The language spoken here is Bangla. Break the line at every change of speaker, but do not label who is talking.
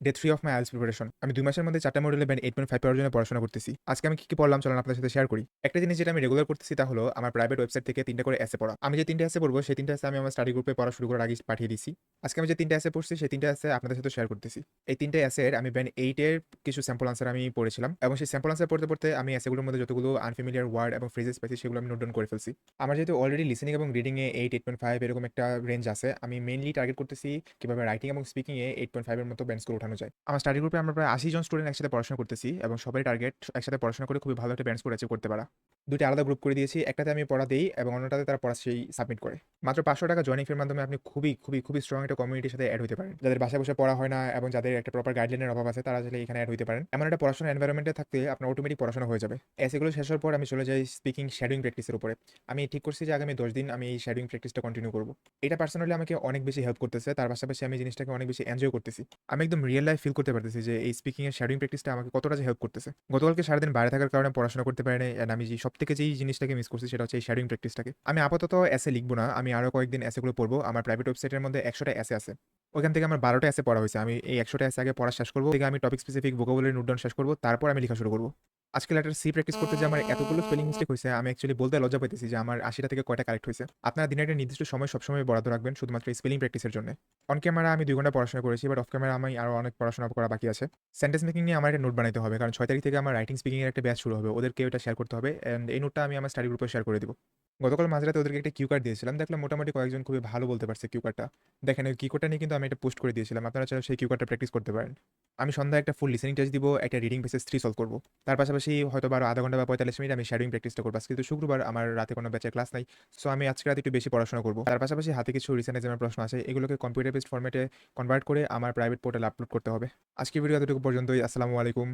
Day 3 of my IELTS preparation. আমি ২ মাসের মধ্যে ৪ টা মডিউলে ব্যান্ড 8.5 পাওয়ার জন্য পড়াশোনা করতেছি। আজকে আমি কি পড়লাম চলেন আপনাদের সাথে শেয়ার করি। একটা জিনিস যেটা আমি রেগুলার করতেছি তা হলো আমার প্রাইভেট ওয়েবসাইট থেকে ৩ টা করে এসে পড়া। আমি যে ৩ টা এসে পড়ব সেই ৩ টা এসে আমি আমার স্টাডি গ্রুপে পড়া শুরু করার আগেই পাঠিয়ে দিছি। আজকে আমি যে ৩ টা এসে পড়ছি সেই ৩ টা এসে আপনাদের সাথে শেয়ার করতেছি। এই ৩ টা এসের আমি ব্যান্ড 8 এর কিছু স্যাম্পল আনসার আমি পড়েছিলাম এবং সেই স্যাম্পল আনসার পড়তে আমি এসেগুলোর মধ্যে যতগুলো আনফ্যামিলিয়ার ওয়ার্ড এবং ফ্রেজেস পাইছি সেগুলো আমি নোট ডাউন করে ফেলছি। আমার যেহেতু অলরেডি লিসেনিং এবং রিডিং এ 8, 8.5 এরকম একটা রেঞ্জ আছে। আমি মেইনলি টার্গেট করতেছি কিভাবে রাইটিং এবং স্পিকিং এ 8.5 এর মতো ব্যান্ড স্কোর উঠানো যায়। আমার স্টাডি গ্রুপে আমরা প্রায় ৮০ জন স্টুডেন্ট একসাথে পড়াশোনা করতেছি এবং সবারই টার্গেট একসাথে পড়াশোনা করে খুবই ভালো একটা ব্যান্ড স্কোর অ্যাচিভ করতে পারা। ২ টা আলাদা গ্রুপ করে দিয়েছি। একটাতে আমি পড়া দেই এবং অন্যটাতে তারা পড়া সেই সাবমিট করে। মাত্র ৳৫০০ জয়েনিং ফির মাধ্যমে আপনি খুবই স্ট্রং একটা কমিউনিটির সাথে এড হইতে পারেন। যাদের বাসায় বসে পড়া হয় না এবং যাদের একটা প্রপার গাইডলাইনের অভাব আছে তারা আসলে এখানে এড হইতে পারেন। এমন একটা পড়াশোনার এনভায়রনমেন্টে থাকতে আপনার অটোমেটিক পড়াশোনা হয়ে যাবে। এসএগুলো শেষ হওয়ার পর আমি চলে যাই স্পিকিং শ্যাডোইং প্র্যাকটিসের উপরে। আমি ঠিক করছি যে আগামী ১০ দিন আমি এই শ্যাডোইং প্র্যাকটিসটা কন্টিনিউ করব। এটা পার্সোনালি আমাকে অনেক বেশি হেল্প করতেছে। তার পাশাপাশি আমি জিনিসটাকে অনেক বেশি এনজয় করতেছি। আমি একদম রিয়াল লাইফ ফিল করতে পারতেছি যে এই স্পিকিং এর শ্যাডোইং প্র্যাকটিসটা আমাকে কতটা যে হেল্প করতেছে। গতকালকে সারাদিন বাইরে থাকার কারণে পড়াশোনা করতে পারি নাই এন্ড আমি যে সবথেকে যেই জিনিসটাকে মিস করছি সেটা হচ্ছে এই শ্যাডোইং প্র্যাকটিসটাকে। আমি আপাতত এসে লিখব না। আমি আরো কয়েকদিন এসেগুলো পড়ব। আমার প্রাইভেট ওয়েবসাইটের মধ্যে ১০০ টা এসে আছে। ওইখান থেকে আমার ১২ টা এসে পড়া হইছে। আমি এই ১০০ টা এসে আগে পড়া শেষ করব। থেকে আমি topic specific vocabulary note down শেষ করব। তারপর আমি লেখা শুরু করব। আজকে লেটার সি প্র্যাকটিস করতে যেয়ে আমার এতগুলো স্পেলিং মিস্টেক হইছে, আমি অ্যাকচুয়ালি বলতে লজ্জা পাইতেছি যে আমার ৮০ টা থেকে কয়টা কারেক্ট হইছে। আপনারা দিনের একটা নির্দিষ্ট সময় সবসময় বরাদ্দ রাখবেন শুধুমাত্র স্পেলিং প্র্যাকটিসের জন্য। অন ক্যামেরা আমি ২ ঘন্টা পড়াশোনা করেছি, বাট অফ ক্যামেরা আমি আরো অনেক পড়াশোনা করা বাকি আছে। সেন্টেন্স মেকিং নিয়ে আমার একটা নোট বানাইতে হবে। কারণ ৬ তারিখ থেকে আমার রাইটিং স্পিকিং এর একটা ব্যাচ শুরু হবে। ওদেরকে ওটা শেয়ার করতে হবে অ্যান্ড এই নোটটা আমি আমার স্টাডি গ্রুপে শেয়ার করে দিব। গতকাল মাঝরাতে ওদেরকে একটা কিউ কার্ড দিয়েছিলাম। দেখলাম মোটামুটি কয়েকজন খুবই ভালো বলতে পারছে কিউ কার্ডটা। দেখেন ওই কিউ কার্ডটা নিয়ে কিন্তু আমি একটা পোস্ট করে দিয়েছিলাম। আপনারা চাইলে সেই কিউ কার্ডটা প্র্যাকটিস করতে পারেন। আমি সন্ধ্যায় একটা ফুল লিসেনিং টেস্ট দিব, একটা রিডিং পেসেজ ৩ সলভ করব। তার পাশাপাশি হয়তোবা আরো ০.৫ ঘন্টা বা ৪৫ মিনিট আমি শ্যাডোইং প্র্যাকটিসটা করব। আজকে যেহেতু শুক্রবার আমার রাতে কোনো ব্যাচের ক্লাস নাই। সো আমি আজকে রাতে একটু বেশি পড়াশোনা করব। তার পাশাপাশি হাতে কিছু রিসেন্ট এক্সামের প্রশ্ন আছে। এগুলোকে কম্পিউটার বেসড ফরম্যাটে কনভার্ট করে আমার প্রাইভেট পোর্টালে আপলোড করতে হবে। আজকের ভিডিও এতটুকু পর্যন্তই। আসসালামু আলাইকুম।